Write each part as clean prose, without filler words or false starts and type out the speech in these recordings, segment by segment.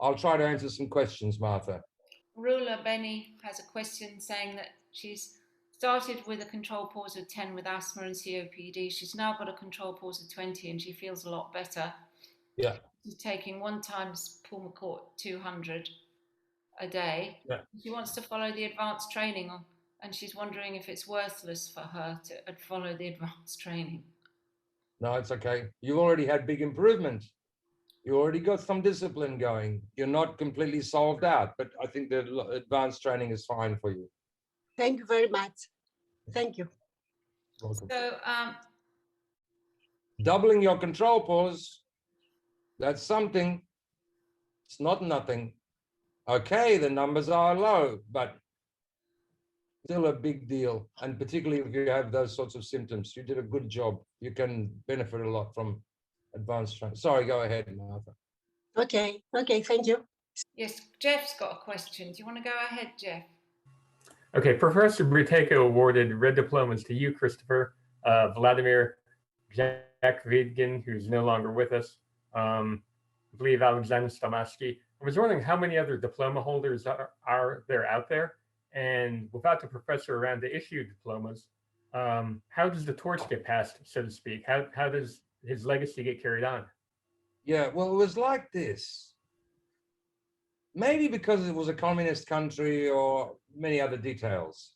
I'll try to answer some questions, Martha. Rula Benny has a question saying that she's started with a control pause of 10 with asthma and COPD. She's now got a control pause of 20 and she feels a lot better. Yeah. She's taking 1 times Pulmicort 200 a day. Yeah. She wants to follow the advanced training and she's wondering if it's worthless for her to follow the advanced training. No, it's okay. You've already had big improvement. You already got some discipline going. You're not completely solved out, but I think the advanced training is fine for you. Thank you very much. Thank you. Welcome. So, doubling your control pause, that's something. It's not nothing. Okay, the numbers are low, but still a big deal. And particularly if you have those sorts of symptoms, you did a good job. You can benefit a lot from advanced training. Sorry, go ahead, Martha. Okay, thank you. yes, Jeff's got a question. Do you want to go ahead, Jeff? Okay, Professor Buteyko awarded red diplomas to you, Christopher, Vladimir Jack-Vidgin, who's no longer with us, I believe Alexander Stalmatsky. I was wondering how many other diploma holders are there out there? And without the professor around to issue diplomas, how does the torch get passed, so to speak? How does his legacy get carried on? Yeah, well, it was like this. Maybe because it was a communist country or many other details.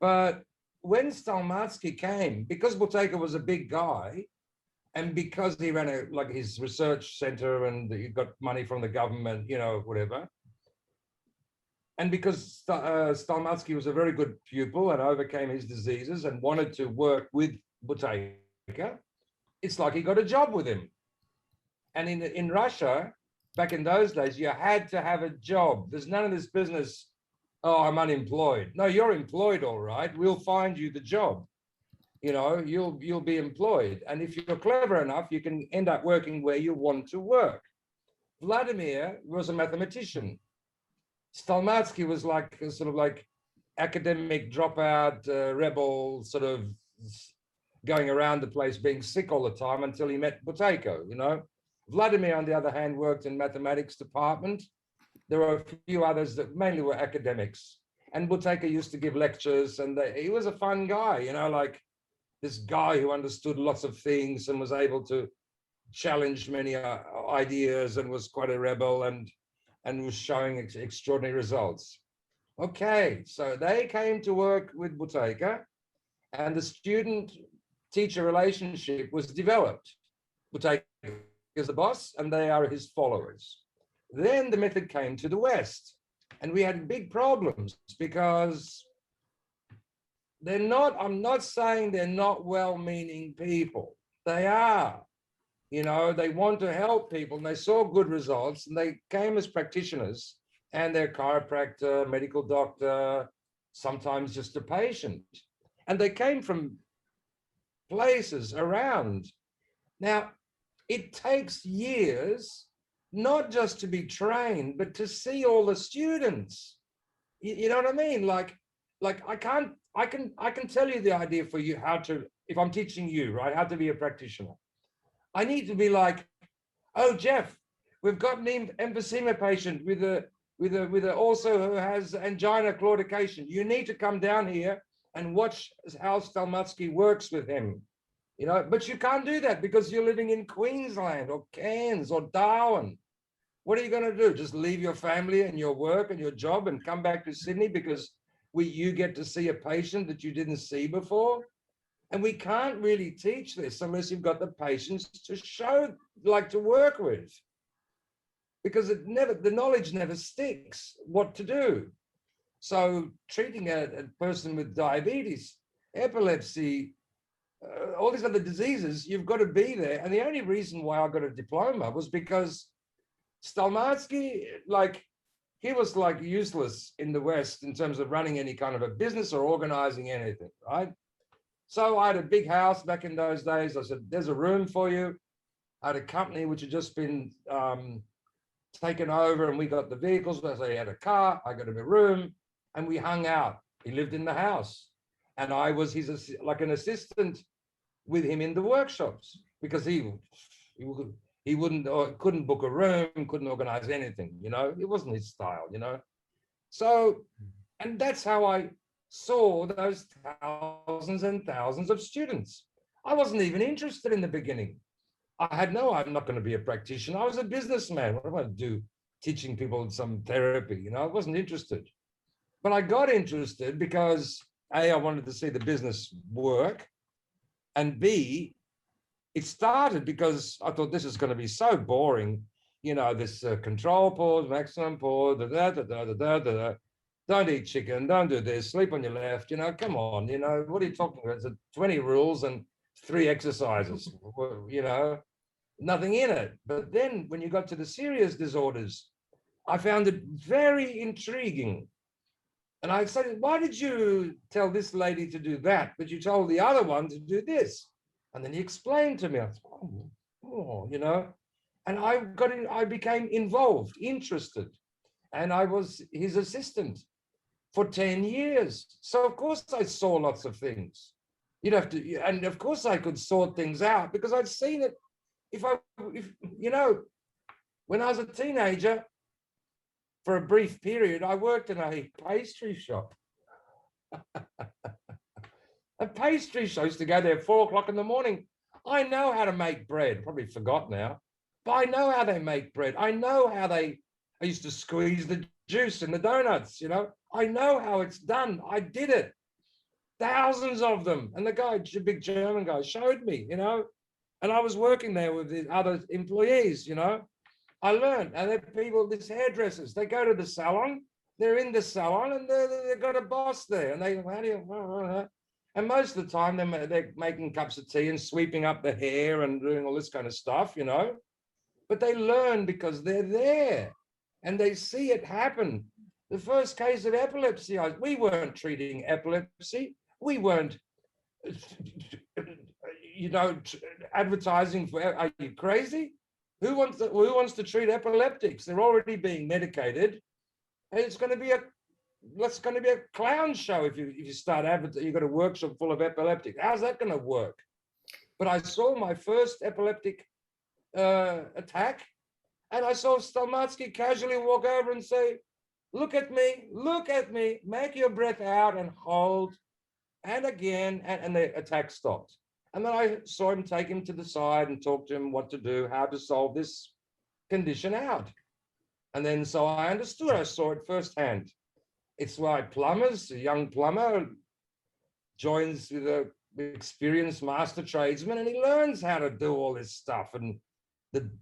But when Stalmatsky came, because Buteyko was a big guy, and because he ran his research center and he got money from the government, you know, whatever. And because Stalmatsky was a very good pupil and overcame his diseases and wanted to work with Buteyko, it's like he got a job with him. And in Russia, back in those days, you had to have a job. There's none of this business, oh, I'm unemployed. No, you're employed, all right. We'll find you the job. You know, you'll be employed. And if you're clever enough, you can end up working where you want to work. Vladimir was a mathematician. Stalmatsky was like a sort of like academic dropout, rebel, sort of going around the place being sick all the time until he met Buteyko, you know. Vladimir, on the other hand, worked in mathematics department. There were a few others that mainly were academics. And Buteyko used to give lectures, and he was a fun guy, you know, like this guy who understood lots of things and was able to challenge many ideas and was quite a rebel and was showing extraordinary results. Okay, so they came to work with Buteyko, and the student-teacher relationship was developed. Buteyko is the boss, and they are his followers. Then the method came to the West, and we had big problems because they're not, I'm not saying they're not well-meaning people. They are. You know, they want to help people, and they saw good results, and they came as practitioners, and they're chiropractor, medical doctor, sometimes just a patient. And they came from places around. Now, it takes years, not just to be trained, but to see all the students. You know what I mean? Like I can tell you the idea for you how to, if I'm teaching you, right, how to be a practitioner. I need to be like, oh, Jeff, we've got an emphysema patient with a also who has angina claudication. You need to come down here and watch how Stalmatsky works with him. You know, but you can't do that because you're living in Queensland or Cairns or Darwin. What are you going to do? Just leave your family and your work and your job and come back to Sydney because you get to see a patient that you didn't see before? And we can't really teach this unless you've got the patients to show, like to work with, because the knowledge never sticks what to do. So treating a person with diabetes, epilepsy, all these other diseases, you've got to be there. And the only reason why I got a diploma was because Stalmatsky, like, he was like useless in the West in terms of running any kind of a business or organizing anything, right? So I had a big house back in those days. I said, there's a room for you. I had a company which had just been taken over, and we got the vehicles. So he had a car, I got him a room, and we hung out. He lived in the house. And I was like an assistant with him in the workshops because he He wouldn't or couldn't book a room, couldn't organize anything, you know, it wasn't his style, you know. So, and that's how I saw those thousands and thousands of students. I wasn't even interested in the beginning. I had no, I'm not going to be a practitioner. I was a businessman. What am I going to do? Teaching people some therapy, you know, I wasn't interested. But I got interested because A, I wanted to see the business work. And B, it started because I thought this is going to be so boring. You know, this control pause, maximum pause, don't eat chicken, don't do this, sleep on your left, you know, come on, you know, what are you talking about? It's 20 rules and 3 exercises, you know, nothing in it. But then when you got to the serious disorders, I found it very intriguing. And I said, why did you tell this lady to do that, but you told the other one to do this? And then he explained to me, I thought, oh, you know, and I became involved, interested, and I was his assistant for 10 years. So of course I saw lots of things. You'd have to, and of course I could sort things out because I'd seen it. If you know, when I was a teenager, for a brief period, I worked in a pastry shop. A pastry shop. I used to go there at 4 o'clock in the morning. I know how to make bread, probably forgot now, but I know how they make bread. I know how I used to squeeze the juice in the donuts, you know. I know how it's done. I did it. Thousands of them. And the guy, the big German guy, showed me, you know, and I was working there with the other employees, you know. I learned, and they're people, these hairdressers, they go to the salon, they're in the salon, and they've got a boss there, and they, how do you, and most of the time they're making cups of tea and sweeping up the hair and doing all this kind of stuff, you know, but they learn because they're there, and they see it happen. The first case of epilepsy, we weren't treating epilepsy, we weren't, you know, advertising for, are you crazy? Who wants to treat epileptics? They're already being medicated, and it's going to be a clown show if you start advertising. You've got a workshop full of epileptics. How's that going to work? But I saw my first epileptic attack, and I saw Stalmatsky casually walk over and say, "Look at me, make your breath out and hold," and again, and the attack stopped. And then I saw him take him to the side and talk to him what to do, how to solve this condition out. And then so I understood, I saw it firsthand. It's why plumbers, a young plumber joins with an experienced master tradesman, and he learns how to do all this stuff and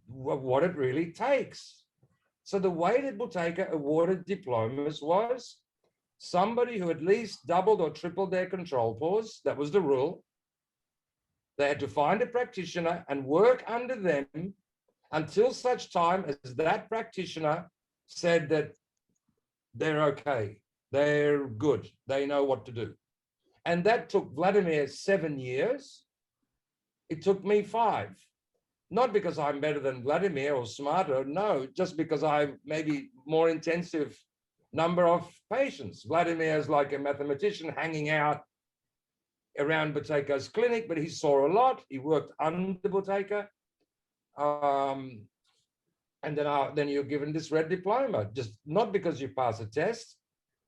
what it really takes. So the way that Buteyko awarded diplomas was somebody who at least doubled or tripled their control pause. That was the rule. They had to find a practitioner and work under them until such time as that practitioner said that they're okay, they're good, they know what to do. And that took Vladimir 7 years. It took me 5. Not because I'm better than Vladimir or smarter, no, just because I maybe more intensive number of patients. Vladimir is like a mathematician hanging out around Buteyko's clinic, but he saw a lot. He worked under Buteyko. And then you're given this red diploma, just not because you pass a test,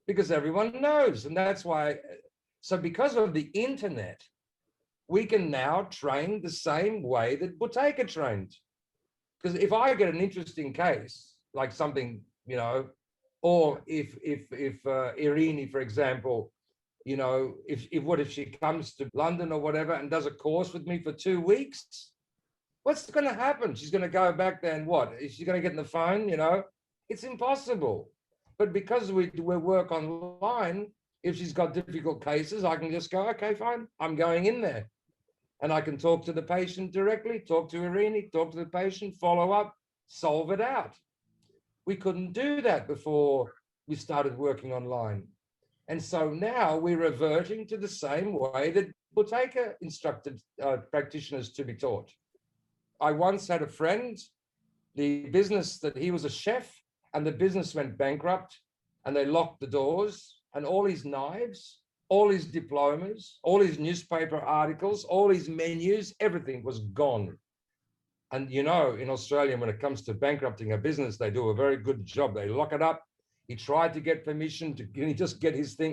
because everyone knows. And that's why, so because of the internet, we can now train the same way that Buteyko trained. Because if I get an interesting case, like something, you know, or if Irini, for example, you know, what if she comes to London or whatever and does a course with me for 2 weeks? What's going to happen? She's going to go back there and what? Is she going to get in the phone? You know, it's impossible. But because we work online, if she's got difficult cases, I can just go, okay, fine, I'm going in there. And I can talk to the patient directly, talk to Irini, talk to the patient, follow up, solve it out. We couldn't do that before we started working online. And so now we're reverting to the same way that Buteyko instructed practitioners to be taught. I once had a friend, the business that he was a chef, and the business went bankrupt, and they locked the doors, and all his knives, all his diplomas, all his newspaper articles, all his menus, everything was gone. And you know, in Australia, when it comes to bankrupting a business, they do a very good job. They lock it up. He tried to get permission to just get his thing.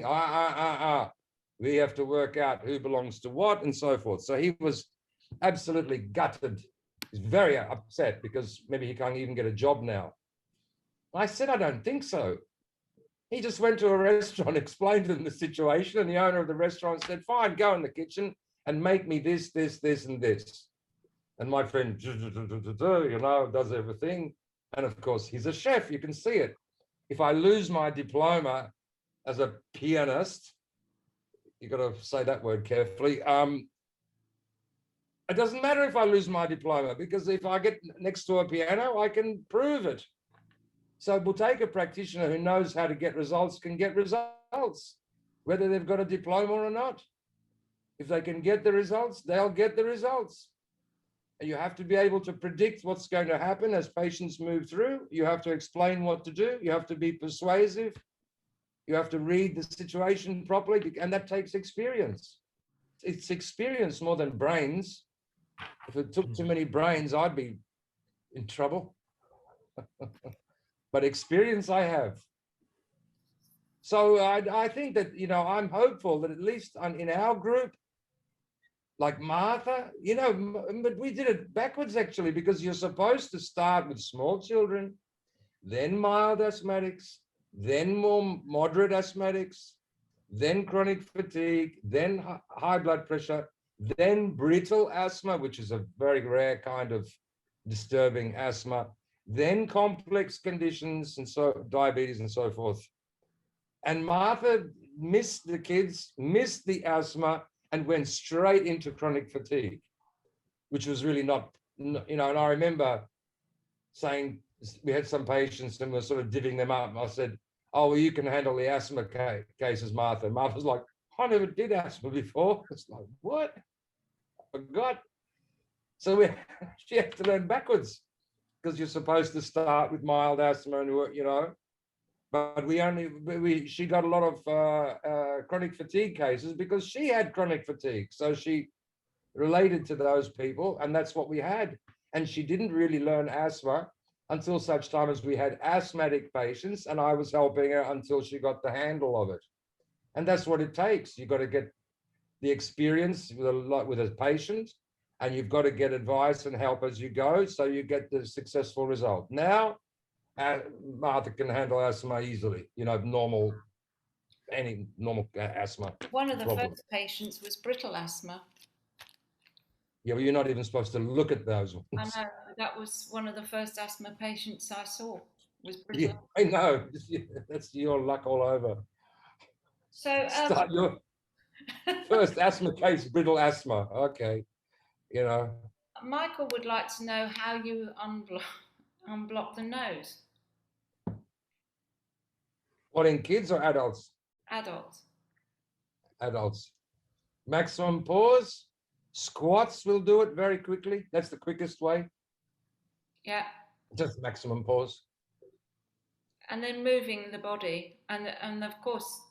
We have to work out who belongs to what and so forth. So he was absolutely gutted. He's very upset because maybe he can't even get a job now. I said, I don't think so. He just went to a restaurant, explained to them the situation, and the owner of the restaurant said, fine, go in the kitchen and make me this, this, this, and this. And my friend, you know, does everything. And of course, he's a chef. You can see it. If I lose my diploma as a pianist, you got to say that word carefully. It doesn't matter if I lose my diploma, because if I get next to a piano, I can prove it. So we'll take a practitioner who knows how to get results, can get results, whether they've got a diploma or not. If they can get the results, they'll get the results. And you have to be able to predict what's going to happen as patients move through. You have to explain what to do. You have to be persuasive. You have to read the situation properly, and that takes experience. It's experience more than brains. If it took too many brains, I'd be in trouble. But experience I have. So I think that, you know, I'm hopeful that at least in our group, like Martha, you know, but we did it backwards actually, because you're supposed to start with small children, then mild asthmatics, then more moderate asthmatics, then chronic fatigue, then high blood pressure, then brittle asthma, which is a very rare kind of disturbing asthma, then complex conditions, and so diabetes and so forth. And Martha missed the kids, missed the asthma, and went straight into chronic fatigue, which was really not, you know, and I remember saying, we had some patients and we're sort of divvying them up. And I said, oh, well, you can handle the asthma cases, Martha. And Martha's like, I never did asthma before. It's like, what? I forgot. So she had to learn backwards, because you're supposed to start with mild asthma and, you know, but she got a lot of chronic fatigue cases because she had chronic fatigue. So she related to those people, and that's what we had. And she didn't really learn asthma until such time as we had asthmatic patients, and I was helping her until she got the handle of it. And that's what it takes. You've got to get the experience with a patient, and you've got to get advice and help as you go, so you get the successful result. Now, Martha can handle asthma easily, you know, any normal asthma. One of the first patients was brittle asthma. Yeah, well, you're not even supposed to look at those ones. I know, that was one of the first asthma patients I saw, was brittle. Yeah, I know. That's your luck all over. So start your first asthma case, brittle asthma. Okay, you know. Michael would like to know how you unblock the nose. What, in kids or adults? Adults. Adults. Maximum pause. Squats will do it very quickly. That's the quickest way. Yeah. Just maximum pause. And then moving the body, and of course,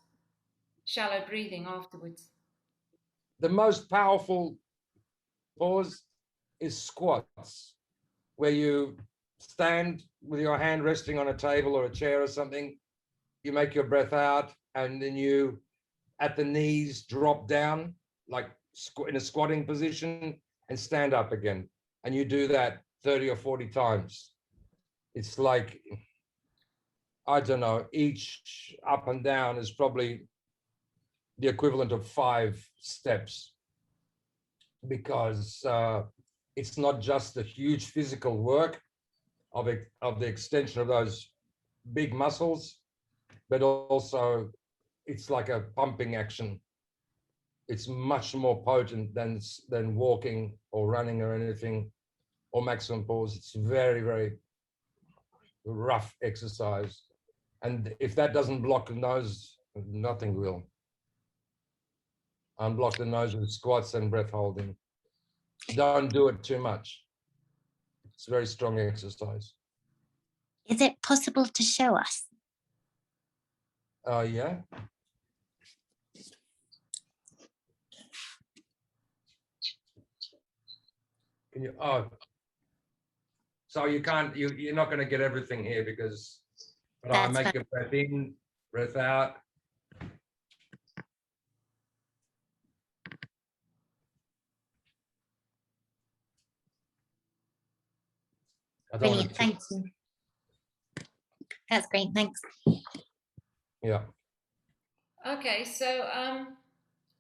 shallow breathing afterwards. The most powerful pause is squats, where you stand with your hand resting on a table or a chair or something. You make your breath out, and then you, at the knees, drop down, like in a squatting position, and stand up again. And you do that 30 or 40 times. It's like, I don't know, each up and down is probably the equivalent of 5 steps, because it's not just the huge physical work of the extension of those big muscles, but also it's like a pumping action. It's much more potent than walking or running or anything, or maximum pause. It's very, very rough exercise. And if that doesn't block the nose, nothing will. Unblock the nose with squats and breath holding. Don't do it too much. It's a very strong exercise. Is it possible to show us? Yeah. Can you? Oh, So you can't, you're not going to get everything here because, but I That's make fine. a breath in, breath out. I don't want Brilliant. to, Thank you. That's great. Thanks. yeah. Okay, so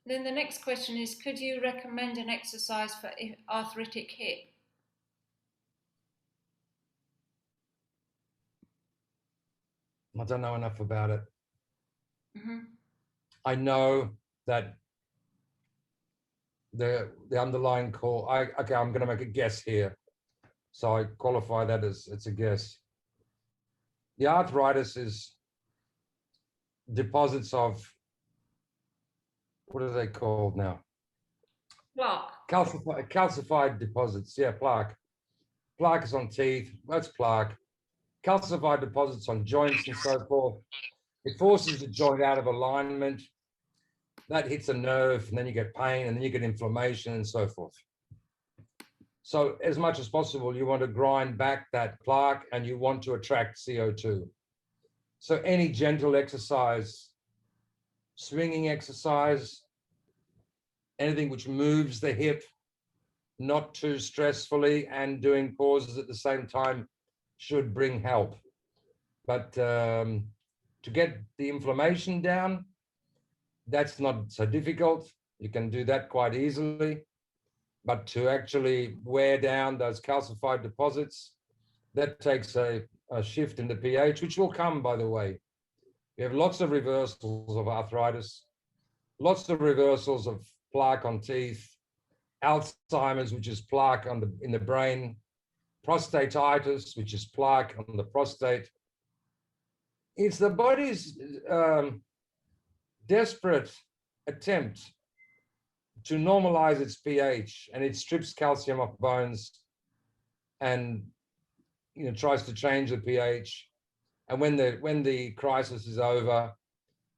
then the next question is, could you recommend an exercise for arthritic hip? I don't know enough about it. Mm-hmm. I know that the underlying call, okay, I'm going to make a guess here. So I qualify that as it's a guess. The arthritis is deposits of, what are they called now? Plaque. Calcified deposits. Yeah, plaque. Plaque is on teeth. That's plaque. Calcified deposits on joints and so forth. It forces the joint out of alignment. That hits a nerve, and then you get pain, and then you get inflammation and so forth. So as much as possible, you want to grind back that plaque and you want to attract CO2. So any gentle exercise, swinging exercise, anything which moves the hip, not too stressfully, and doing pauses at the same time should bring help. But to get the inflammation down, that's not so difficult. You can do that quite easily. But to actually wear down those calcified deposits, that takes a shift in the pH, which will come, by the way. We have lots of reversals of arthritis, lots of reversals of plaque on teeth, Alzheimer's, which is plaque in the brain, prostatitis, which is plaque on the prostate. It's the body's desperate attempt to normalize its pH, and it strips calcium off bones and tries to change the pH. And when the crisis is over,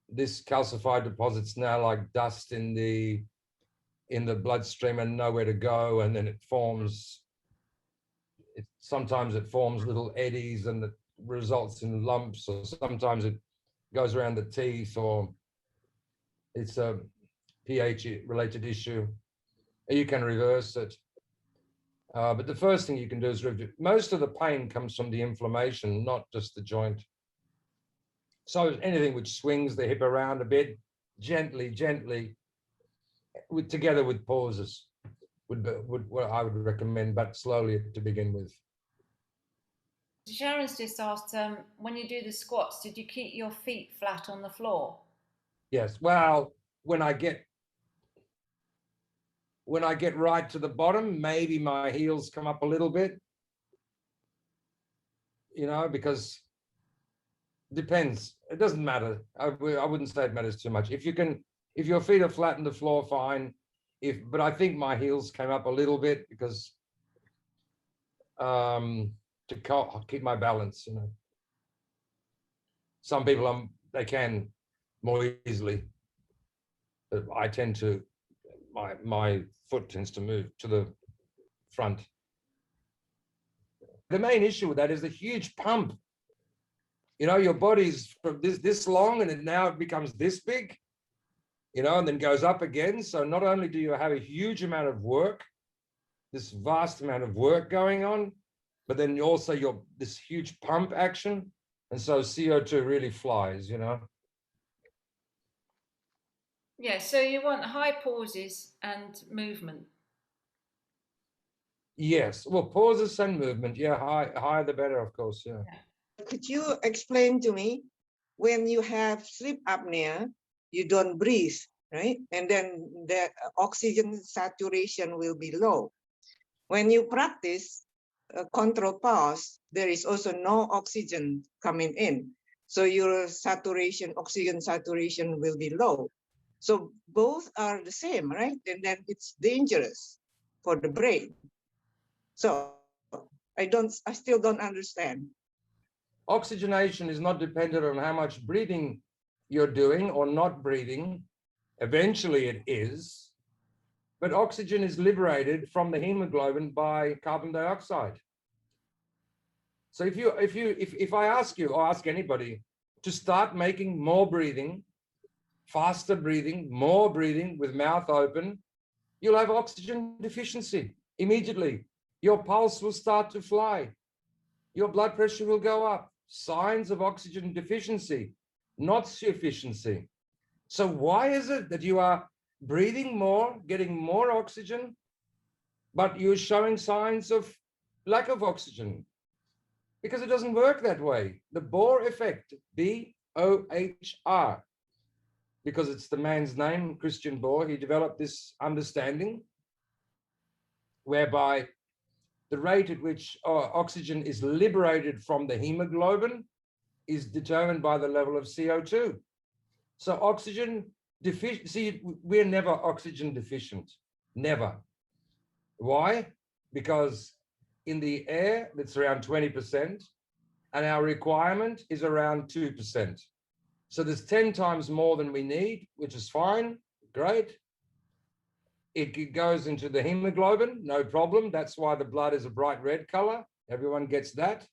this calcified deposit's now like dust in the bloodstream and nowhere to go, and then it forms. Sometimes it forms little eddies and it results in lumps, or sometimes it goes around the teeth, or it's a pH related issue. You can reverse it. But the first thing you can do is most of the pain comes from the inflammation, not just the joint. So anything which swings the hip around a bit, gently, together with pauses, would what I would recommend, but slowly to begin with. Sharon's just asked, when you do the squats, did you keep your feet flat on the floor? Yes. Well, when I get right to the bottom, maybe my heels come up a little bit, because depends. It doesn't matter. I wouldn't say it matters too much. If your feet are flat on the floor, fine. But I think my heels came up a little bit because to keep my balance. Some people they can more easily, but I tend to. My foot tends to move to the front. The main issue with that is the huge pump. Your body's from this long, and now it becomes this big, and then goes up again. So not only do you have a huge amount of work, this vast amount of work going on, but then also this huge pump action, and so CO2 really flies. Yeah, so you want high pauses and movement. Yes, well, pauses and movement. Yeah, higher the better, of course. Yeah. Could you explain to me, when you have sleep apnea, you don't breathe, right? And then the oxygen saturation will be low. When you practice control pause, there is also no oxygen coming in. So your oxygen saturation will be low. So both are the same, right? And then it's dangerous for the brain. So I still don't understand. Oxygenation is not dependent on how much breathing you're doing or not breathing. Eventually it is, but oxygen is liberated from the hemoglobin by carbon dioxide. So if I ask you or ask anybody to start making more breathing, faster breathing, more breathing with mouth open, you'll have oxygen deficiency immediately. Your pulse will start to fly. Your blood pressure will go up. Signs of oxygen deficiency, not sufficiency. So why is it that you are breathing more, getting more oxygen, but you're showing signs of lack of oxygen? Because it doesn't work that way. The Bohr effect, B-O-H-R, because it's the man's name, Christian Bohr, he developed this understanding whereby the rate at which oxygen is liberated from the hemoglobin is determined by the level of CO2. So oxygen deficiency, we're never oxygen deficient, never. Why? Because in the air, that's around 20%, and our requirement is around 2%. So there's 10 times more than we need, which is fine, great. It goes into the hemoglobin, no problem. That's why the blood is a bright red color. Everyone gets that.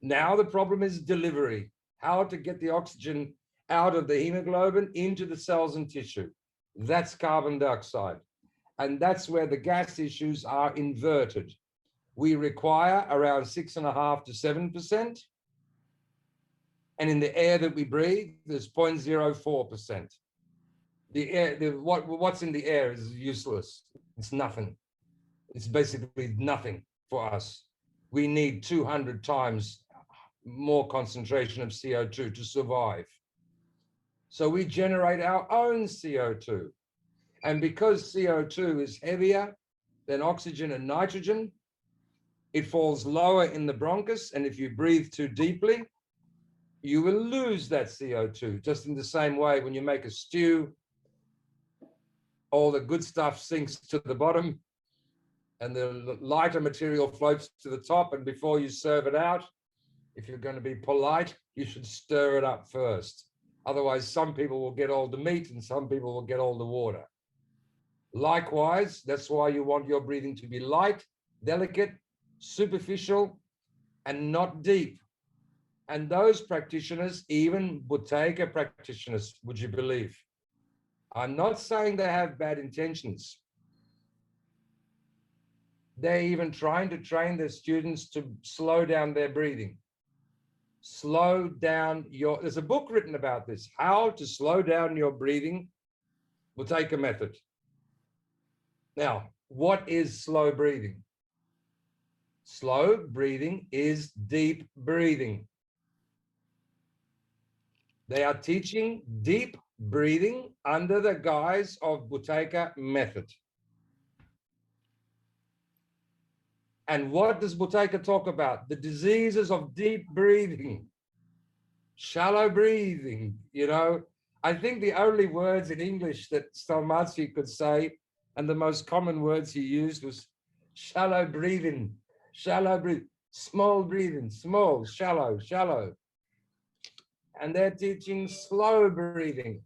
Now the problem is delivery, how to get the oxygen out of the hemoglobin into the cells and tissue. That's carbon dioxide. And that's where the gas issues are inverted. We require around 6.5 to 7%. And in the air that we breathe, there's 0.04%. The air, what's in the air is useless. It's nothing. It's basically nothing for us. We need 200 times more concentration of CO2 to survive. So we generate our own CO2. And because CO2 is heavier than oxygen and nitrogen, it falls lower in the bronchus. And if you breathe too deeply, you will lose that CO2. Just in the same way, when you make a stew, all the good stuff sinks to the bottom and the lighter material floats to the top. And before you serve it out, if you're going to be polite, you should stir it up first. Otherwise, some people will get all the meat and some people will get all the water. Likewise, that's why you want your breathing to be light, delicate, superficial, and not deep. And those practitioners, even Buteyko practitioners, would you believe? I'm not saying they have bad intentions. They're even trying to train their students to slow down their breathing. Slow down your, there's a book written about this, how to slow down your breathing, Buteyko method. Now, what is slow breathing? Slow breathing is deep breathing. They are teaching deep breathing under the guise of Buteyko method. And what does Buteyko talk about? The diseases of deep breathing, shallow breathing. You know, I think the only words in English that Stalmatsky could say, and the most common words he used, was shallow breathing, small breathing, small, shallow, shallow. And they're teaching slow breathing.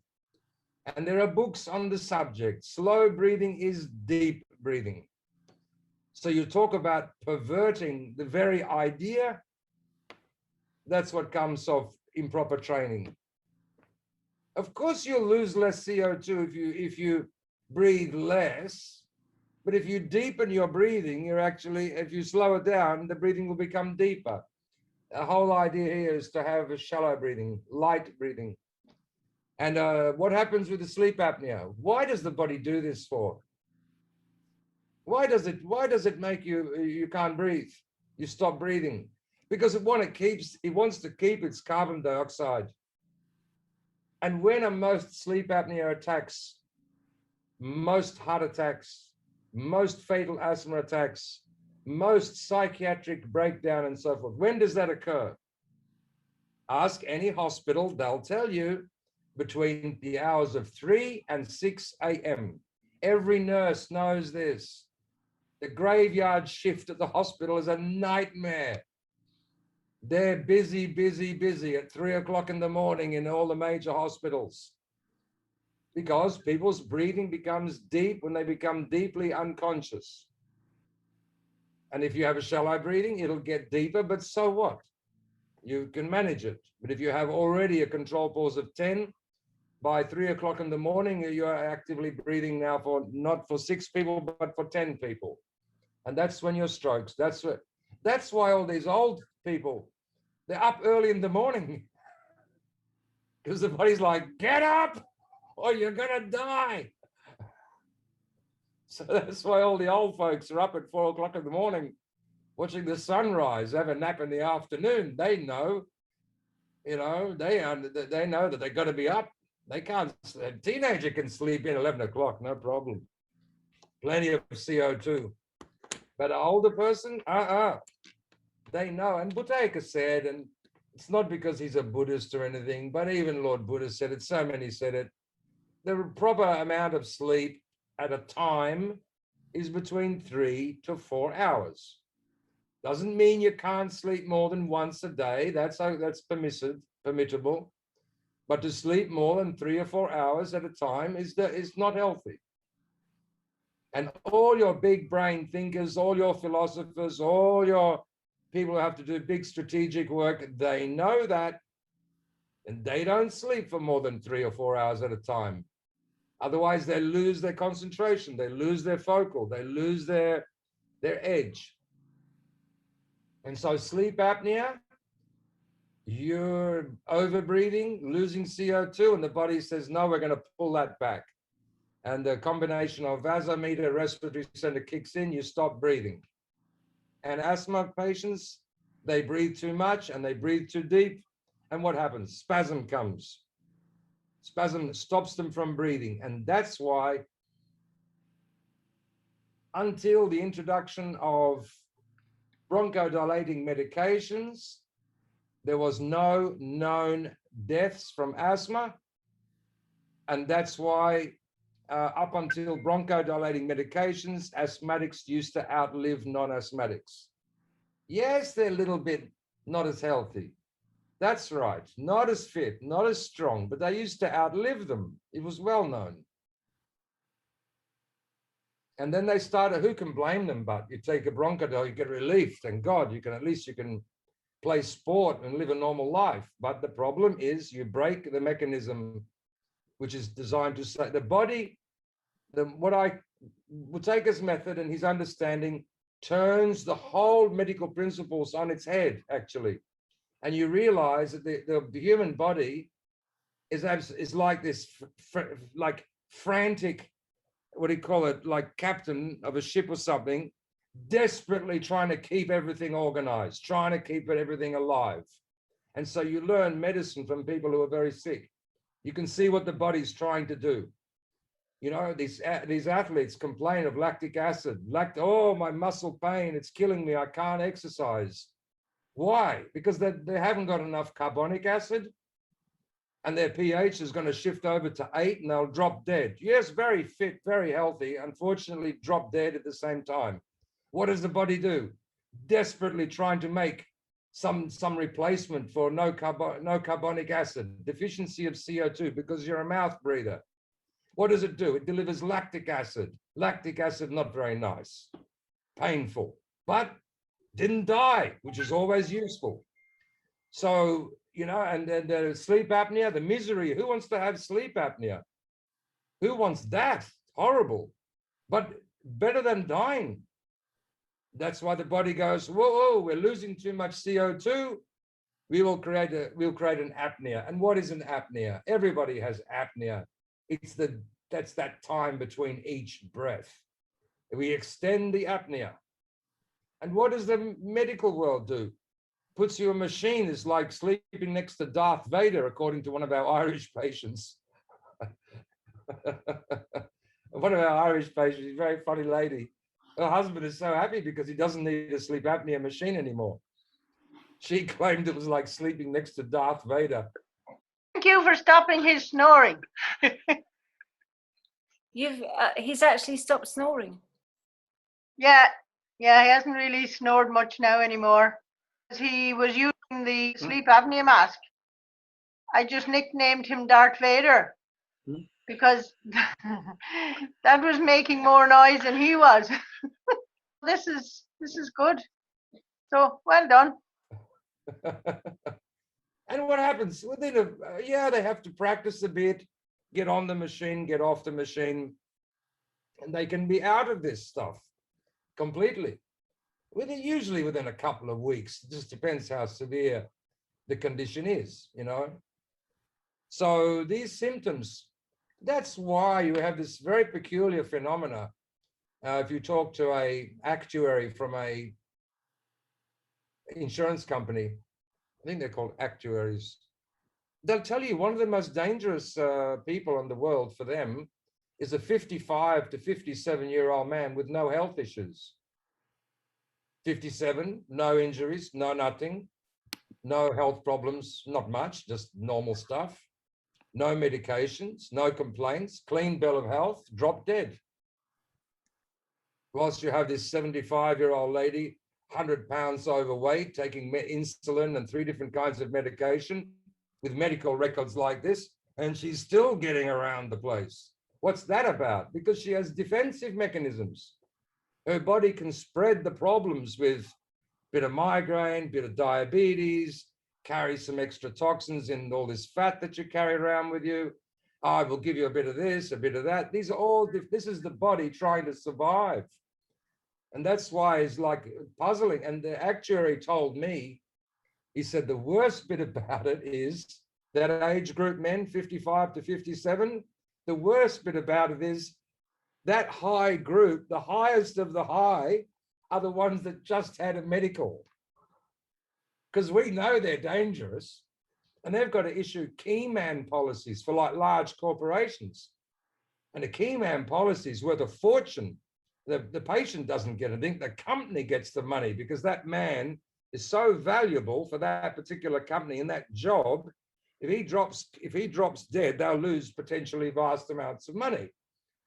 And there are books on the subject. Slow breathing is deep breathing. So you talk about perverting the very idea. That's what comes of improper training. Of course, you'll lose less CO2 if you breathe less. But if you deepen your breathing, you're actually, if you slow it down, the breathing will become deeper. The whole idea here is to have a shallow breathing, light breathing. And what happens with the sleep apnea? Why does the body do this for? Why does it make you can't breathe? You stop breathing because it wants to keep its carbon dioxide. And when most sleep apnea attacks, most heart attacks, most fatal asthma attacks, most psychiatric breakdown and so forth, when does that occur? Ask any hospital, they'll tell you between the hours of 3 and 6 a.m. Every nurse knows this. The graveyard shift at the hospital is a nightmare. They're busy, busy, busy at 3 o'clock in the morning in all the major hospitals because people's breathing becomes deep when they become deeply unconscious. And if you have a shallow breathing, it'll get deeper, but so what? You can manage it. But if you have already a control pause of 10, by 3 o'clock in the morning, you're actively breathing now for not for 6 people, but for 10 people. And that's when your strokes, that's why all these old people, they're up early in the morning because the body's like, get up or you're gonna die. So that's why all the old folks are up at 4 o'clock in the morning watching the sunrise, have a nap in the afternoon. They know, you know, they know that they've got to be up. They can't, a teenager can sleep in 11 o'clock, no problem. Plenty of CO2. But an older person, they know. And Buteyko said, and it's not because he's a Buddhist or anything, but even Lord Buddha said it, so many said it, the proper amount of sleep at a time is between 3 to 4 hours. Doesn't mean you can't sleep more than once a day. That's permissible. But to sleep more than 3 or 4 hours at a time is not healthy. And all your big brain thinkers, all your philosophers, all your people who have to do big strategic work, they know that. And they don't sleep for more than 3 or 4 hours at a time. Otherwise, they lose their concentration, they lose their focal, they lose their edge. And so sleep apnea, you're over breathing, losing CO2, and the body says, no, we're going to pull that back. And the combination of vasometer, respiratory center kicks in, you stop breathing. And asthma patients, they breathe too much and they breathe too deep. And what happens? Spasm comes. Spasm stops them from breathing. And that's why until the introduction of bronchodilating medications, there was no known deaths from asthma. And that's why up until bronchodilating medications, asthmatics used to outlive non-asthmatics. Yes, they're a little bit not as healthy. That's right. Not as fit, not as strong, but they used to outlive them. It was well known. And then they started, who can blame them? But you take a bronchodil, you get relief. Thank God, at least you can play sport and live a normal life. But the problem is you break the mechanism, which is designed to say the body, what I would take his method and his understanding turns the whole medical principles on its head, actually. And you realize that the human body is like this, like frantic, what do you call it, like captain of a ship or something, desperately trying to keep everything organized, trying to keep everything alive. And so you learn medicine from people who are very sick. You can see what the body's trying to do. You know, these athletes complain of lactic acid. Oh, my muscle pain, it's killing me, I can't exercise. Why? Because they haven't got enough carbonic acid and their pH is going to shift over to 8 and they'll drop dead. Yes, very fit, very healthy, unfortunately drop dead at the same time. What does the body do? Desperately trying to make some replacement for no carbonic acid, deficiency of CO2 because you're a mouth breather. What does it do? It delivers lactic acid. Lactic acid, not very nice, painful, but didn't die, which is always useful. So, you know, and then the sleep apnea, the misery. Who wants to have sleep apnea? Who wants that? Horrible, but better than dying. That's why the body goes, whoa, we're losing too much CO2. We'll create an apnea. And what is an apnea? Everybody has apnea. That's that time between each breath. We extend the apnea. And what does the medical world do? Puts you in a machine. It's like sleeping next to Darth Vader, according to one of our Irish patients. One of our Irish patients, she's a very funny lady. Her husband is so happy because he doesn't need a sleep apnea machine anymore. She claimed it was like sleeping next to Darth Vader. Thank you for stopping his snoring. He's actually stopped snoring. Yeah, he hasn't really snored much now anymore. He was using the sleep apnea mask. I just nicknamed him Darth Vader because that was making more noise than he was. This is good. So well done. And what happens within yeah, they have to practice a bit, get on the machine, get off the machine, and they can be out of this stuff completely. Usually within a couple of weeks. It just depends how severe the condition is, you know. So these symptoms, that's why you have this very peculiar phenomena. If you talk to a actuary from a insurance company, I think they're called actuaries, they'll tell you one of the most dangerous people in the world for them is a 55 to 57-year-old man with no health issues. 57, no injuries, no nothing, no health problems, not much, just normal stuff, no medications, no complaints, clean bill of health, drop dead. Whilst you have this 75-year-old lady, 100 pounds overweight, taking insulin and 3 different kinds of medication with medical records like this, and she's still getting around the place. What's that about? Because she has defensive mechanisms. Her body can spread the problems with a bit of migraine, bit of diabetes, carry some extra toxins in all this fat that you carry around with you. I will give you a bit of this, a bit of that. These are all, this is the body trying to survive. And that's why it's like puzzling. And the actuary told me, he said the worst bit about it is that age group men, 55 to 57, the worst bit about it is that high group, the highest of the high, are the ones that just had a medical. Because we know they're dangerous, and they've got to issue key man policies for like large corporations. And a key man policy is worth a fortune. The patient doesn't get anything, the company gets the money, because that man is so valuable for that particular company in that job. If he drops dead, they'll lose potentially vast amounts of money.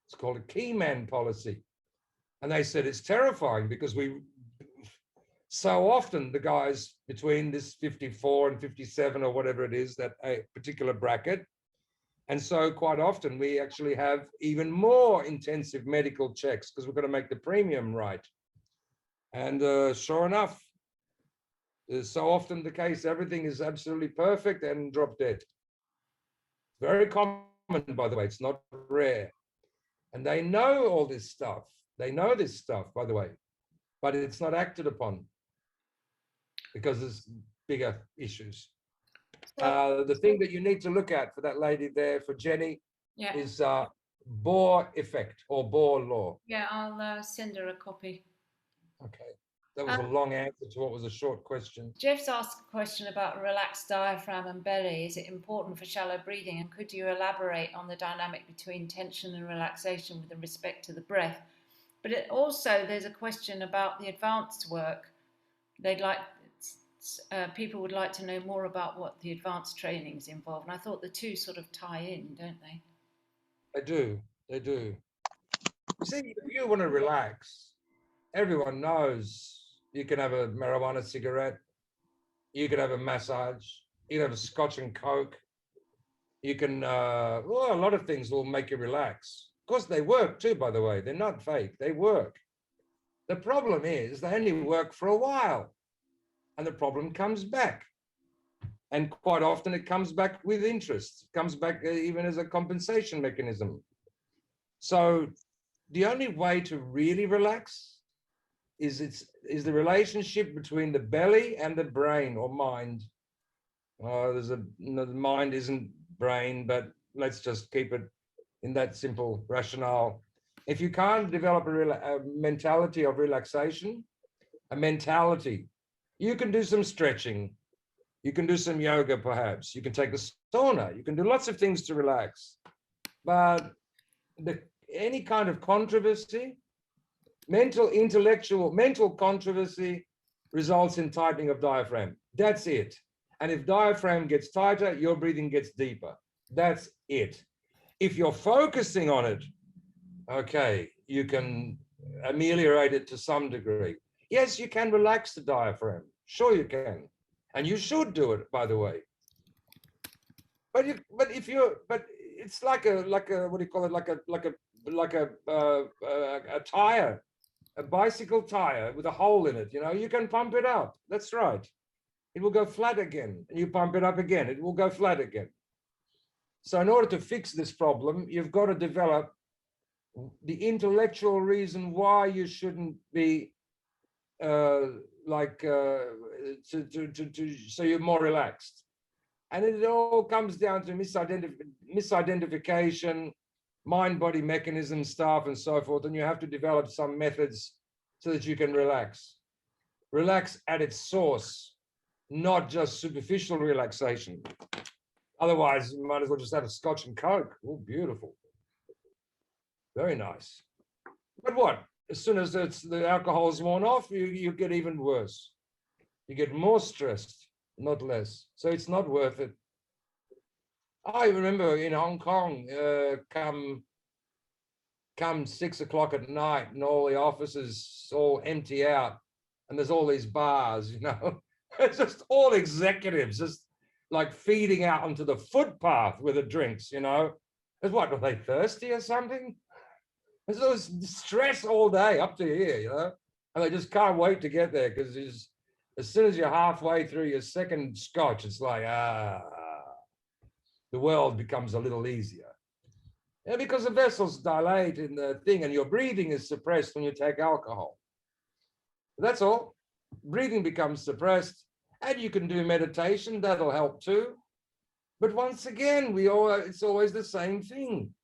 It's called a key man policy. And they said it's terrifying because so often the guys between this 54 and 57 or whatever it is, that a particular bracket. And so quite often we actually have even more intensive medical checks because we've got to make the premium right. And sure enough, is so often the case, everything is absolutely perfect and drop dead. Very common, by the way, it's not rare. And they know all this stuff. They know this stuff, by the way, but it's not acted upon because there's bigger issues. The thing that you need to look at for that lady there, for Jenny, is Bohr effect or Bohr law. Yeah, I'll send her a copy. Okay. That was a long answer to what was a short question. Jeff's asked a question about relaxed diaphragm and belly. Is it important for shallow breathing? And could you elaborate on the dynamic between tension and relaxation with respect to the breath? But there's a question about the advanced work. People would like to know more about what the advanced training is involved. And I thought the two sort of tie in, don't they? They do. They do. See, if you want to relax, everyone knows you can have a marijuana cigarette, you can have a massage, you can have a scotch and coke, you can, a lot of things will make you relax. Of course, they work too, by the way. They're not fake, they work. The problem is they only work for a while and the problem comes back. And quite often it comes back with interest, it comes back even as a compensation mechanism. So the only way to really relax is the relationship between the belly and the brain or mind. The mind isn't brain, but let's just keep it in that simple rationale. If you can't develop a mentality of relaxation, you can do some stretching, you can do some yoga perhaps, you can take a sauna, you can do lots of things to relax. But any kind of controversy, mental controversy results in tightening of diaphragm. That's it. And if diaphragm gets tighter, your breathing gets deeper. That's it. If you're focusing on it, okay, you can ameliorate it to some degree. Yes, you can relax the diaphragm. Sure you can. And you should do it, by the way. But it's like a what do you call it? Like a tire. a bicycle tire with a hole in it, you know, you can pump it up. That's right. It will go flat again. And you pump it up again, it will go flat again. So in order to fix this problem, you've got to develop the intellectual reason why you shouldn't be so you're more relaxed. And it all comes down to misidentification, mind-body mechanism stuff and so forth. And you have to develop some methods so that you can relax. Relax at its source, not just superficial relaxation. Otherwise, you might as well just have a Scotch and Coke. Oh, beautiful. Very nice. But what? As soon as the alcohol is worn off, you get even worse. You get more stressed, not less. So it's not worth it. I remember in Hong Kong, come 6 o'clock at night and all the offices all empty out and there's all these bars, you know, it's just all executives just like feeding out onto the footpath with the drinks, you know. It's what, are they thirsty or something? There's always stress all day up to here, you know, and they just can't wait to get there because as soon as you're halfway through your second scotch, it's like, the world becomes a little easier. Yeah, because the vessels dilate in the thing and your breathing is suppressed when you take alcohol. That's all. Breathing becomes suppressed and you can do meditation, that'll help too. But once again, it's always the same thing.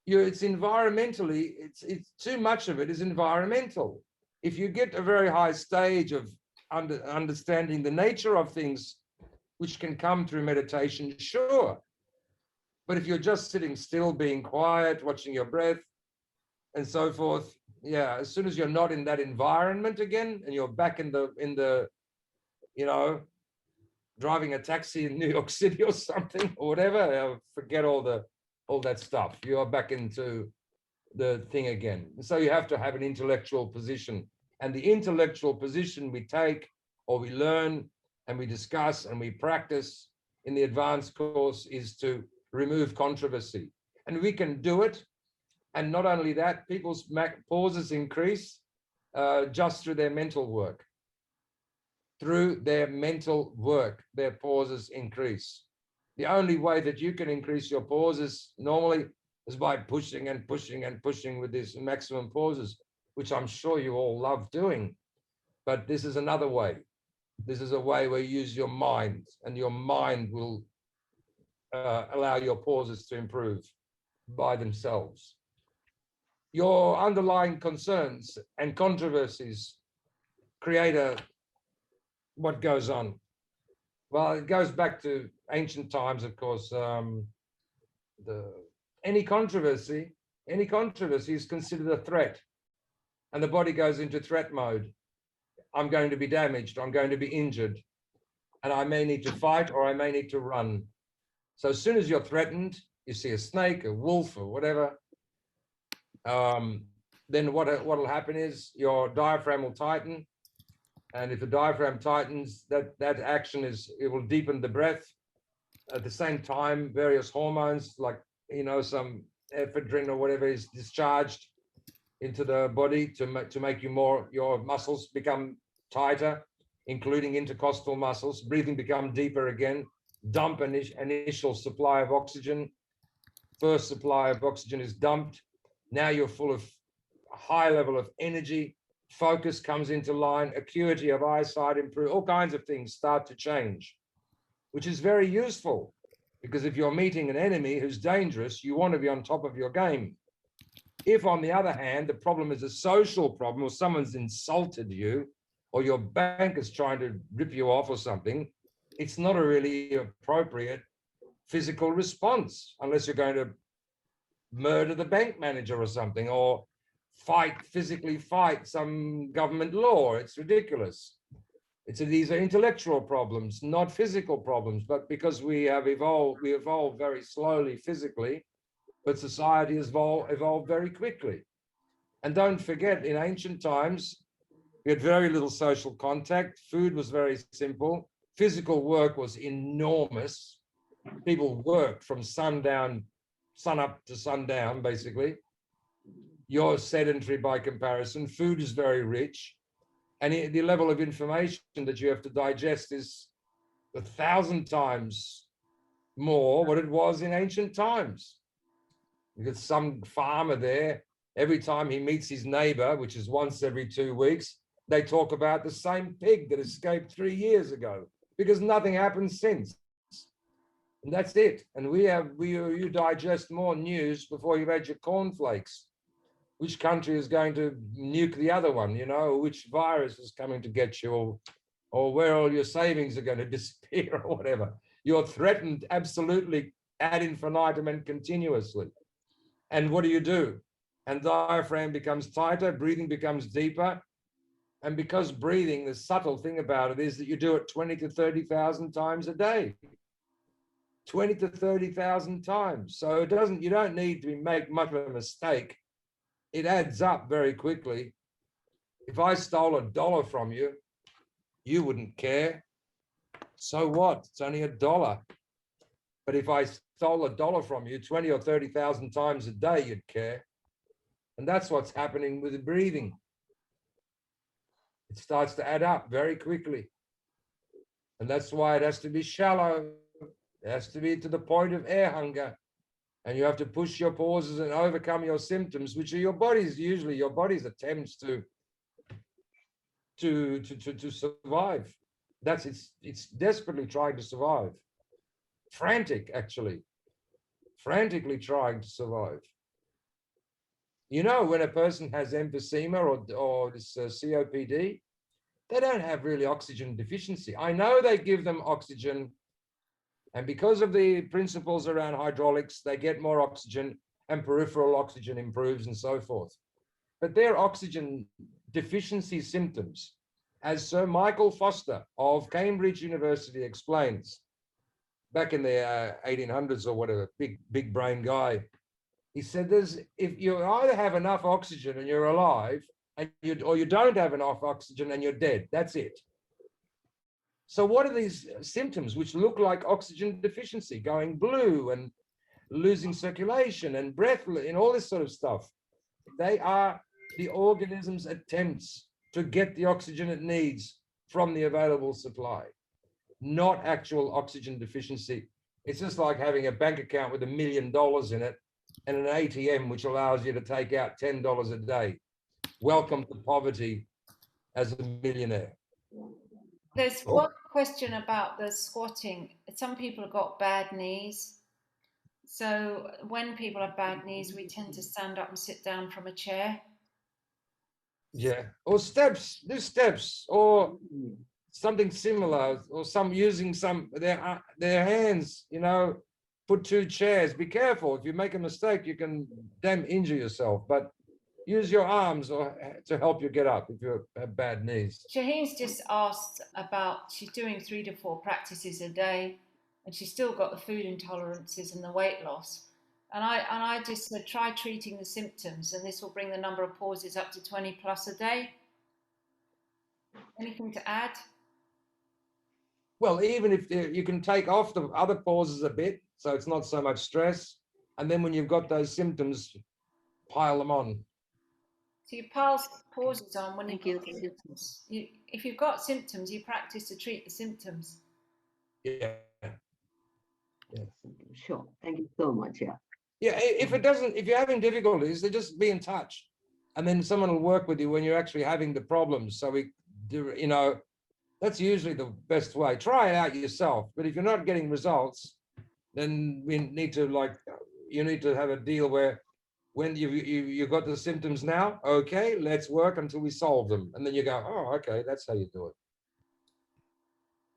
It's environmentally, it's too much of it is environmental. If you get a very high stage of understanding the nature of things, which can come through meditation, sure. But if you're just sitting still, being quiet, watching your breath and so forth, yeah, as soon as you're not in that environment again and you're back in the, you know, driving a taxi in New York City or something or whatever, forget all that stuff. You're back into the thing again. So you have to have an intellectual position. And the intellectual position we take or we learn and we discuss and we practice in the advanced course is to remove controversy. And we can do it. And not only that, people's pauses increase just through their mental work. Through their mental work, their pauses increase. The only way that you can increase your pauses normally is by pushing and pushing and pushing with these maximum pauses, which I'm sure you all love doing. But this is another way. This is a way where you use your mind, and your mind will allow your pauses to improve by themselves. Your underlying concerns and controversies create what goes on. Well, it goes back to ancient times, of course. Any controversy is considered a threat, and the body goes into threat mode. I'm going to be damaged, I'm going to be injured, and I may need to fight or I may need to run. So as soon as you're threatened, you see a snake, a wolf, or whatever, then what will happen is your diaphragm will tighten. And if the diaphragm tightens, that action it will deepen the breath. At the same time, various hormones like, you know, some ephedrine or whatever is discharged into the body to make your muscles become tighter, including intercostal muscles. Breathing become deeper again. Dump an initial supply of oxygen. First supply of oxygen is dumped. Now you're full of a high level of energy. Focus comes into line. Acuity of eyesight improve. All kinds of things start to change, which is very useful, because if you're meeting an enemy who's dangerous, you want to be on top of your game. If, on the other hand, the problem is a social problem, or someone's insulted you, or your bank is trying to rip you off or something, it's not a really appropriate physical response unless you're going to murder the bank manager or something, or physically fight some government law. It's ridiculous. These are intellectual problems, not physical problems. But because we evolved very slowly physically, but society has evolved very quickly. And don't forget, in ancient times, we had very little social contact. Food was very simple. Physical work was enormous. People worked from sun up to sundown, basically. You're sedentary by comparison. Food is very rich. And the level of information that you have to digest is 1,000 times more what it was in ancient times. Because some farmer there, every time he meets his neighbor, which is once every 2 weeks, they talk about the same pig that escaped 3 years ago, because nothing happened since. And that's it. And you digest more news before you've had your cornflakes. Which country is going to nuke the other one, you know, which virus is coming to get you, or where all your savings are going to disappear or whatever. You're threatened absolutely ad infinitum and continuously. And what do? And diaphragm becomes tighter, breathing becomes deeper. And because breathing, the subtle thing about it is that you do it 20 to 30,000 times a day. 20 to 30,000 times. So you don't need to make much of a mistake. It adds up very quickly. If I stole $1 from you, you wouldn't care. So what? It's only $1. But if I stole $1 from you 20 or 30,000 times a day, you'd care. And that's what's happening with the breathing. It starts to add up very quickly. And that's why it has to be shallow. It has to be to the point of air hunger. And you have to push your pauses and overcome your symptoms, which are your body's attempts to survive. It's desperately trying to survive. Frantically trying to survive. You know, when a person has emphysema or this COPD, they don't have really oxygen deficiency. I know they give them oxygen, and because of the principles around hydraulics, they get more oxygen and peripheral oxygen improves and so forth. But their oxygen deficiency symptoms, as Sir Michael Foster of Cambridge University explains, back in the 1800s or whatever, big brain guy, he said, if you either have enough oxygen and you're alive, or you don't have enough oxygen and you're dead, that's it. So what are these symptoms which look like oxygen deficiency, going blue and losing circulation and breath and all this sort of stuff? They are the organism's attempts to get the oxygen it needs from the available supply, not actual oxygen deficiency. It's just like having a bank account with $1 million in it and an ATM which allows you to take out $10 a day. Welcome to poverty as a millionaire. There's one question about the squatting. Some people have got bad knees. So when people have bad knees, we tend to stand up and sit down from a chair. Yeah, or steps, do steps, or something similar, or using their hands, you know, put 2 chairs. Be careful. If you make a mistake, you can damn injure yourself, but use your arms to help you get up if you have bad knees. Shaheen's just asked about, she's doing 3 to 4 practices a day, and she's still got the food intolerances and the weight loss. And I just said, try treating the symptoms, and this will bring the number of pauses up to 20 plus a day. Anything to add? Well, even if you can take off the other pauses a bit, so it's not so much stress. And then when you've got those symptoms, pile them on. So you pile pauses on when you've got symptoms. If you've got symptoms, you practice to treat the symptoms. Yeah. Sure. Thank you so much. Yeah. Yeah. If you're having difficulties, then just be in touch, and then someone will work with you when you're actually having the problems. So we do, you know, that's usually the best way. Try it out yourself. But if you're not getting results, then we need to you need to have a deal where when you've got the symptoms now, okay, let's work until we solve them. And then you go, oh, okay, that's how you do it.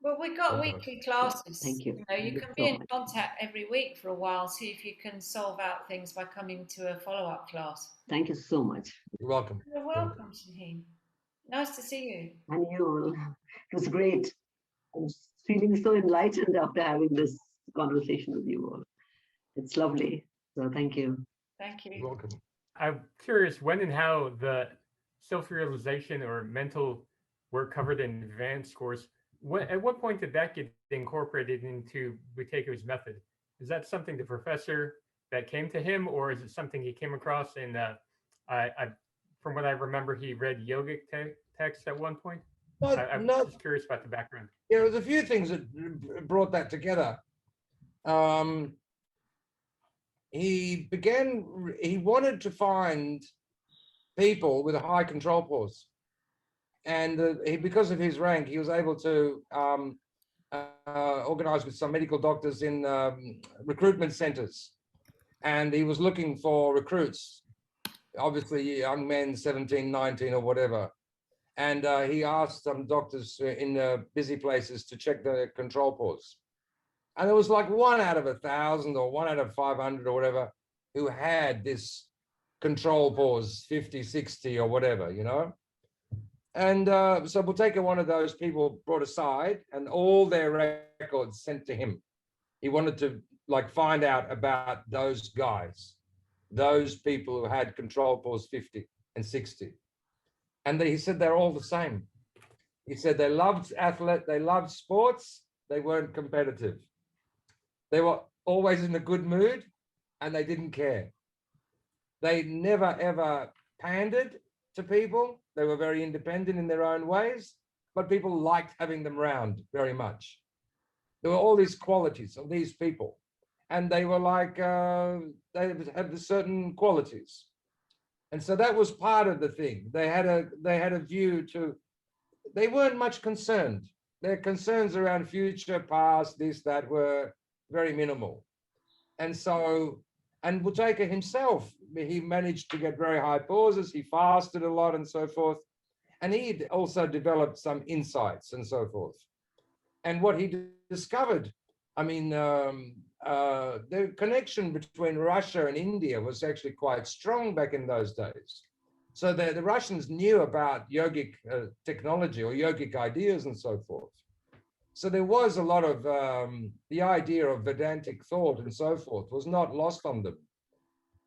Well, we've got weekly classes. Thank you. You can be in contact every week for a while, see if you can solve out things by coming to a follow-up class. Thank you so much. You're welcome. You're welcome, Shaheen. Nice to see you. And you, it was great. I was feeling so enlightened after having this conversation with you all. It's lovely. So thank you. Thank you. You're welcome. I'm curious when and how the self-realization or mental work covered in advanced course, at what point did that get incorporated into Buteko's method? Is that something the professor that came to him, or is it something he came across in From what I remember, he read yogic text at one point. I'm No, just curious about the background. yeah, there was a few things that brought that together. He wanted to find people with a high control pause. And because of his rank, he was able to organize with some medical doctors in recruitment centers. And he was looking for recruits, obviously young men, 17, 19 or whatever. And he asked some doctors in busy places to check the control pause. And it was like 1 out of 1,000 or 1 out of 500 or whatever who had this control pause, 50, 60 or whatever, you know. And so we'll take one of those people brought aside and all their records sent to him. He wanted to like find out about those guys, those people who had control pause 50 and 60. And he said they're all the same. He said they loved they loved sports, they weren't competitive. They were always in a good mood and they didn't care. They never ever pandered to people. They were very independent in their own ways, but people liked having them around very much. There were all these qualities of these people, and they were like, they had certain qualities. And so that was part of the thing. They had a view to, they weren't much concerned. Their concerns around future, past, this, that were very minimal. And so, and Buteyko himself, he managed to get very high pauses. He fasted a lot and so forth. And he also developed some insights and so forth. And what he discovered, I mean, the connection between Russia and India was actually quite strong back in those days. So the Russians knew about yogic technology or yogic ideas and so forth. So there was a lot of the idea of Vedantic thought and so forth was not lost on them.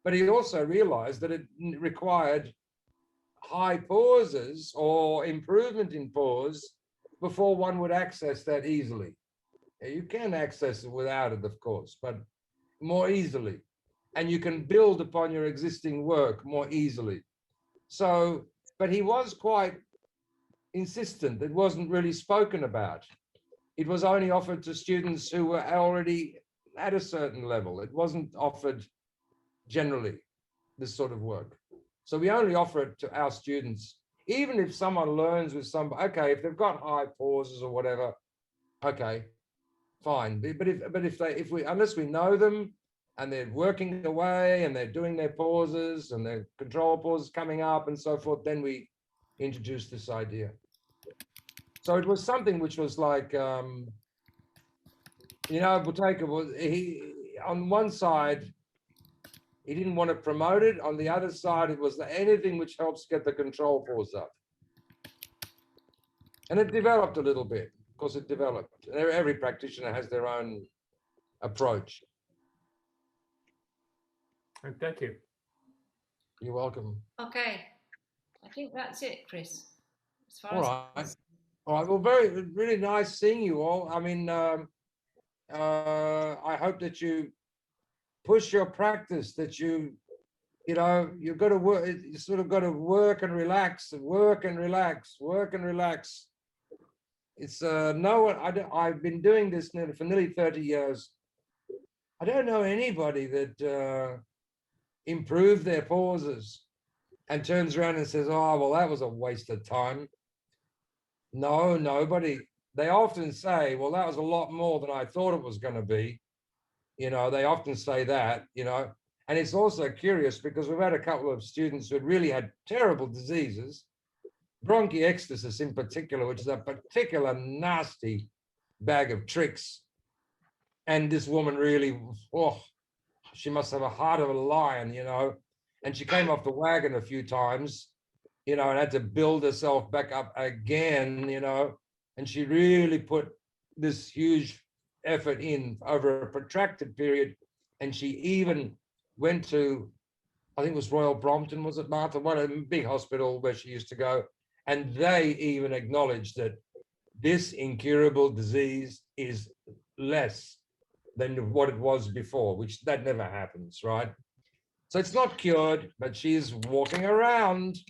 But he also realized that it required high pauses or improvement in pause before one would access that easily. You can access it without it, of course, but more easily. And you can build upon your existing work more easily. So, but he was quite insistent. It wasn't really spoken about. It was only offered to students who were already at a certain level. It wasn't offered generally, this sort of work. So we only offer it to our students. Even if someone learns with some, okay, if they've got high pauses or whatever, okay, fine. But if we unless we know them and they're working away and they're doing their pauses and their control pauses coming up and so forth, then we introduce this idea. So it was something which was like, you know, Buteyko was, he, on one side, he didn't want to promote it. On the other side, it was anything which helps get the control pause up. And it developed a little bit, because it developed. Every practitioner has their own approach. Thank you. You're welcome. Okay, I think that's it, Chris. As far All as right. All right. Well, really nice seeing you all. I mean, I hope that you push your practice, that you know, you've got to work, you sort of got to work and relax and work and relax, work and relax. It's no one, I've been doing this for nearly 30 years. I don't know anybody that improved their pauses and turns around and says, oh, well, that was a waste of time. No, nobody. They often say, well, that was a lot more than I thought it was going to be. You know, they often say that, you know, and it's also curious because we've had a couple of students who had really had terrible diseases, bronchiectasis in particular, which is a particular nasty bag of tricks. And this woman really, oh, she must have a heart of a lion, you know, and she came off the wagon a few times, you know, and had to build herself back up again, you know, and she really put this huge effort in over a protracted period. And she even went to, I think it was Royal Brompton, was it, Martha? One of the big hospital where she used to go. And they even acknowledged that this incurable disease is less than what it was before, which that never happens, right? So it's not cured, but she's walking around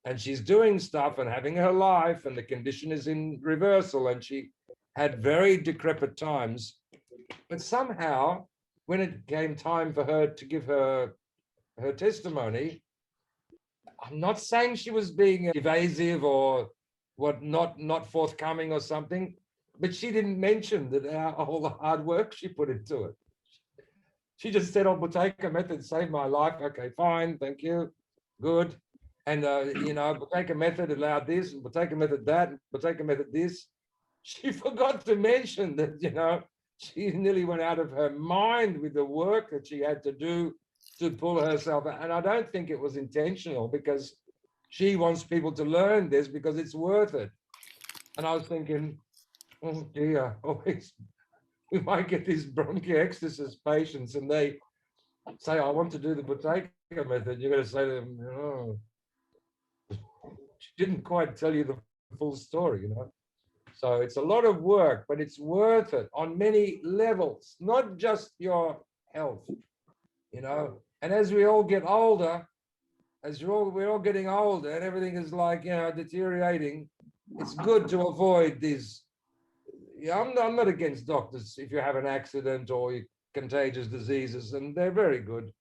and she's doing stuff and having her life, and the condition is in reversal, and she had very decrepit times. But somehow, when it came time for her to give her testimony, I'm not saying she was being evasive or not forthcoming or something, but she didn't mention that all the hard work she put into it. She just said, "Oh, Buteyko method saved my life." Okay, fine, thank you, good. And Buteyko method allowed this, and Buteyko method that, and Buteyko method this. She forgot to mention that she nearly went out of her mind with the work that she had to do to pull herself out. And I don't think it was intentional, because she wants people to learn this because it's worth it. And I was thinking, oh dear, always we might get these bronchiectasis patients and they say, "I want to do the Buteyko method." You're going to say to them, "Oh, she didn't quite tell you the full story, So it's a lot of work, but it's worth it on many levels, not just your health, And as we all get older, we're all getting older and everything is like, deteriorating, it's good to avoid these. I'm not against doctors if you have an accident or contagious diseases, and they're very good.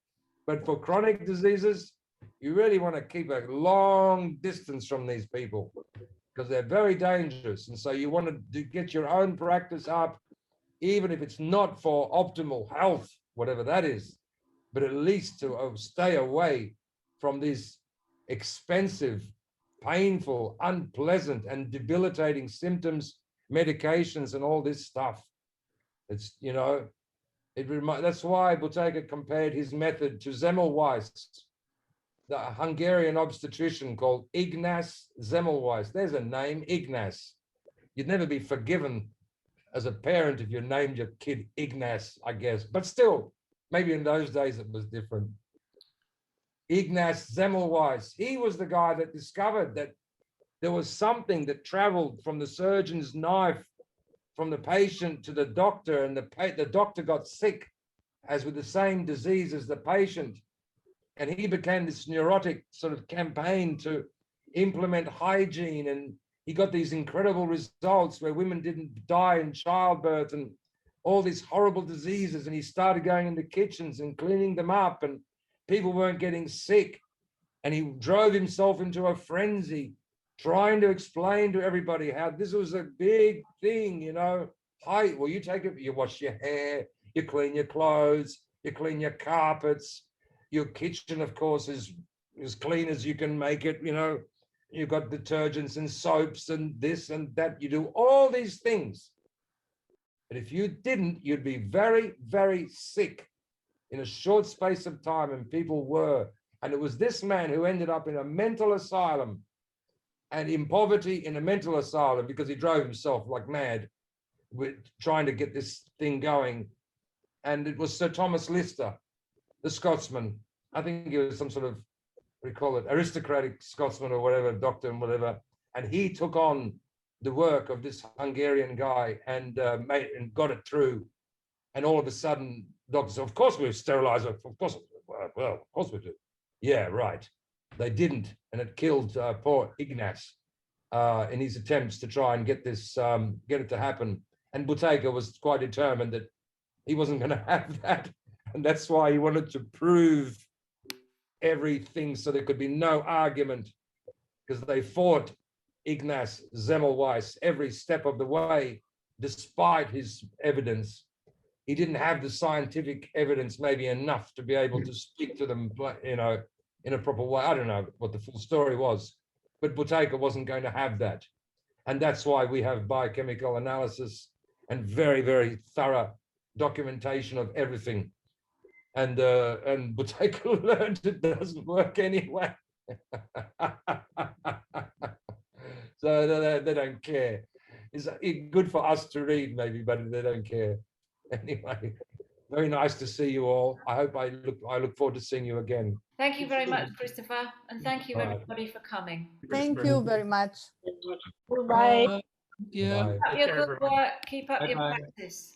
But for chronic diseases, you really want to keep a long distance from these people, because they're very dangerous. And so you want to get your own practice up, even if it's not for optimal health, whatever that is, but at least to stay away from these expensive, painful, unpleasant, and debilitating symptoms, medications, and all this stuff. It's, that's why Buteyko compared his method to Semmelweis, the Hungarian obstetrician called Ignaz Semmelweis. There's a name, Ignaz. You'd never be forgiven as a parent if you named your kid Ignaz, I guess. But still, maybe in those days it was different. Ignaz Semmelweis, he was the guy that discovered that there was something that traveled from the surgeon's knife, from the patient to the doctor, and the doctor got sick, as with the same disease as the patient. And he began this neurotic sort of campaign to implement hygiene. And he got these incredible results where women didn't die in childbirth and all these horrible diseases. And he started going into kitchens and cleaning them up, and people weren't getting sick. And he drove himself into a frenzy, trying to explain to everybody how this was a big thing, Well, you take it, you wash your hair, you clean your clothes, you clean your carpets. Your kitchen, of course, is as clean as you can make it. You've got detergents and soaps and this and that. You do all these things. But if you didn't, you'd be very, very sick in a short space of time, and people were. And it was this man who ended up in a mental asylum and in poverty in a mental asylum because he drove himself like mad with trying to get this thing going. And it was Sir Thomas Lister, the Scotsman. I think he was some sort of, we call it aristocratic Scotsman or whatever, doctor and whatever. And he took on the work of this Hungarian guy and got it through. And all of a sudden, doctors, of course we sterilize it. Of course, well, of course we do. Yeah, right. They didn't, and it killed poor Ignaz in his attempts to try and get this, get it to happen. And Buteyko was quite determined that he wasn't going to have that. And that's why he wanted to prove everything so there could be no argument, because they fought Ignaz Semmelweis every step of the way, despite his evidence. He didn't have the scientific evidence maybe enough to be able to speak to them, in a proper way. I don't know what the full story was, but Buteyko wasn't going to have that. And that's why we have biochemical analysis and very, very thorough documentation of everything. And Buteyko learned it doesn't work anyway. So they don't care. It's good for us to read maybe, but they don't care. Anyway, very nice to see you all. I look forward to seeing you again. Thank you very much, Christopher, and thank you everybody for coming. Thank you very much. Bye. Bye. Keep up your good work, keep up your practice.